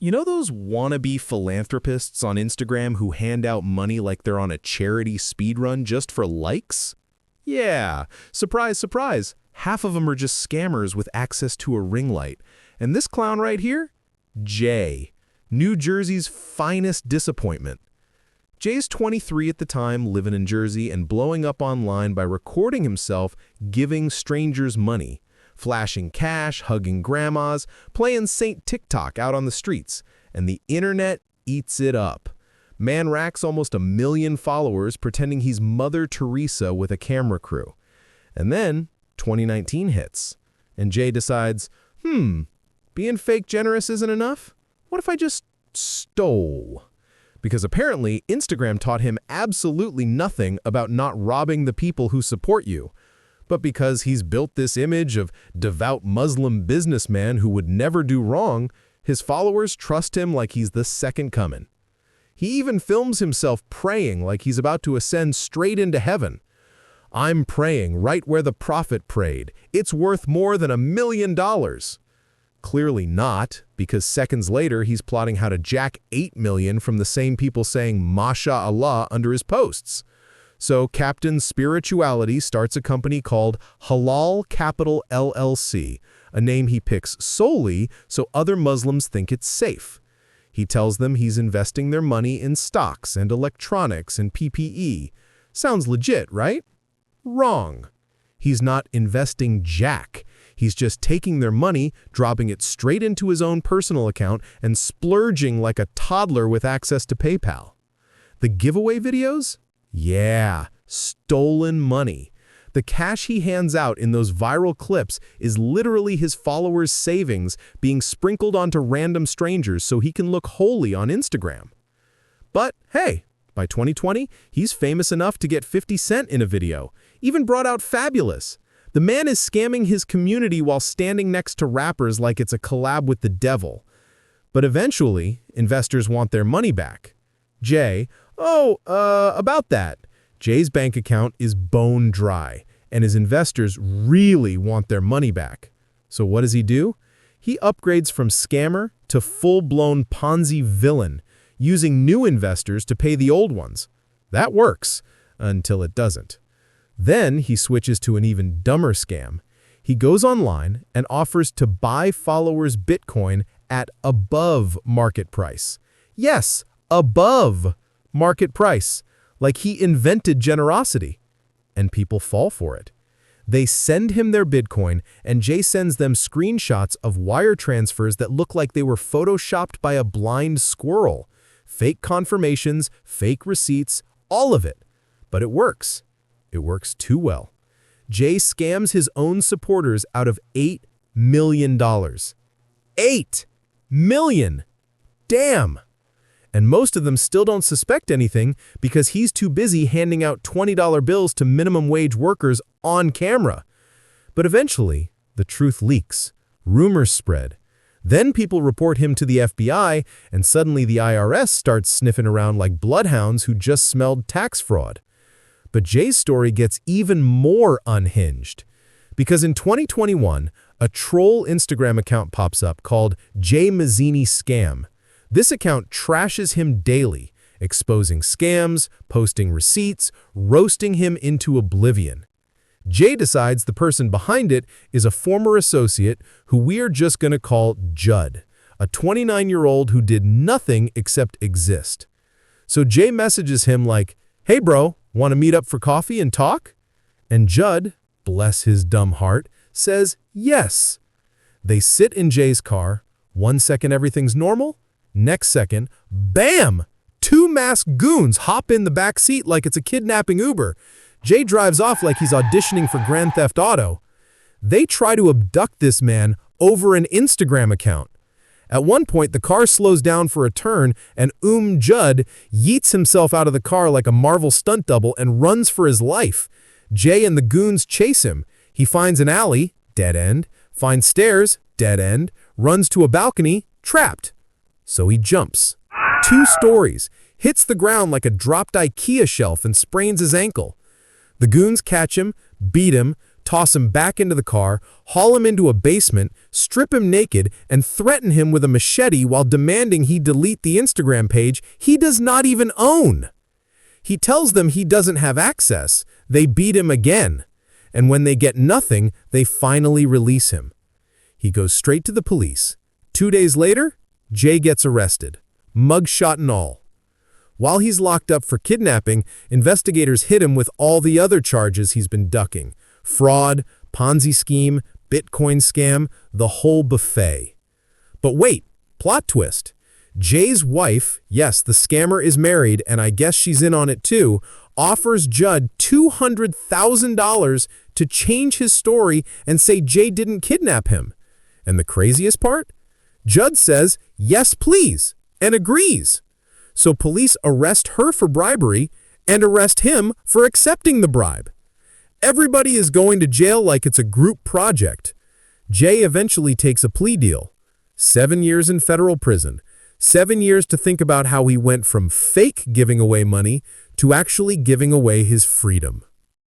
You know those wannabe philanthropists on Instagram who hand out money like they're on a charity speedrun just for likes? Yeah, surprise, surprise. Half of them are just scammers with access to a ring light. And this clown right here? Jay, New Jersey's finest disappointment. Jay's 23 at the time, living in Jersey and blowing up online by recording himself giving strangers money, flashing cash, hugging grandmas, playing Saint TikTok out on the streets, and the internet eats it up. Man racks almost 1 million followers pretending he's Mother Teresa with a camera crew. And then 2019 hits, and Jay decides, being fake generous isn't enough? What if I just stole? Because apparently Instagram taught him absolutely nothing about not robbing the people who support you. But because he's built this image of devout Muslim businessman who would never do wrong, his followers trust him like he's the second coming. He even films himself praying like he's about to ascend straight into heaven. I'm praying right where the prophet prayed. It's worth more than $1 million. Clearly not, because seconds later he's plotting how to jack $8 million from the same people saying Masha Allah under his posts. So Captain Spirituality starts a company called Halal Capital LLC, a name he picks solely so other Muslims think it's safe. He tells them he's investing their money in stocks and electronics and PPE. Sounds legit, right? Wrong. He's not investing jack. He's just taking their money, dropping it straight into his own personal account, and splurging like a toddler with access to PayPal. The giveaway videos? Yeah, stolen money. The cash he hands out in those viral clips is literally his followers' savings being sprinkled onto random strangers so he can look holy on Instagram. But hey, by 2020, he's famous enough to get 50 Cent in a video, even brought out Fabulous. The man is scamming his community while standing next to rappers like it's a collab with the devil. But eventually, investors want their money back. Jay, about that. Jay's bank account is bone dry, and his investors really want their money back. So what does he do? He upgrades from scammer to full-blown Ponzi villain, using new investors to pay the old ones. That works, until it doesn't. Then he switches to an even dumber scam. He goes online and offers to buy followers' Bitcoin at above market price. Yes, above market price, like he invented generosity. And people fall for it. They send him their Bitcoin, and Jay sends them screenshots of wire transfers that look like they were photoshopped by a blind squirrel. Fake confirmations, fake receipts, all of it. But it works. It works too well. Jay scams his own supporters out of $8 million. $8 million! Damn! And most of them still don't suspect anything because he's too busy handing out $20 bills to minimum wage workers on camera. But eventually, the truth leaks. Rumors spread. Then people report him to the FBI, and suddenly the IRS starts sniffing around like bloodhounds who just smelled tax fraud. But Jay's story gets even more unhinged. Because in 2021, a troll Instagram account pops up called Jay Mazzini Scam. This account trashes him daily, exposing scams, posting receipts, roasting him into oblivion. Jay decides the person behind it is a former associate who we're just going to call Judd, a 29-year-old who did nothing except exist. So Jay messages him like, "Hey bro, want to meet up for coffee and talk?" And Judd, bless his dumb heart, says yes. They sit in Jay's car. 1 second everything's normal. Next second, bam! 2 masked goons hop in the back seat like it's a kidnapping Uber. Jay drives off like he's auditioning for Grand Theft Auto. They try to abduct this man over an Instagram account. At one point, the car slows down for a turn, and Judd yeets himself out of the car like a Marvel stunt double and runs for his life. Jay and the goons chase him. He finds an alley, dead end, finds stairs, dead end, runs to a balcony, trapped. So he jumps. 2 stories, hits the ground like a dropped IKEA shelf and sprains his ankle. The goons catch him, beat him, toss him back into the car, haul him into a basement, strip him naked, and threaten him with a machete while demanding he delete the Instagram page he does not even own. He tells them he doesn't have access. They beat him again. And when they get nothing, they finally release him. He goes straight to the police. 2 days later, Jay gets arrested, mugshot and all. While he's locked up for kidnapping, investigators hit him with all the other charges he's been ducking: fraud, Ponzi scheme, Bitcoin scam, the whole buffet. But wait, plot twist. Jay's wife, yes, the scammer is married, and I guess she's in on it too, offers Judd $200,000 to change his story and say Jay didn't kidnap him. And the craziest part? Judd says, yes, please, and agrees. So police arrest her for bribery and arrest him for accepting the bribe. Everybody is going to jail like it's a group project. Jay eventually takes a plea deal. 7 years in federal prison. 7 years to think about how he went from fake giving away money to actually giving away his freedom.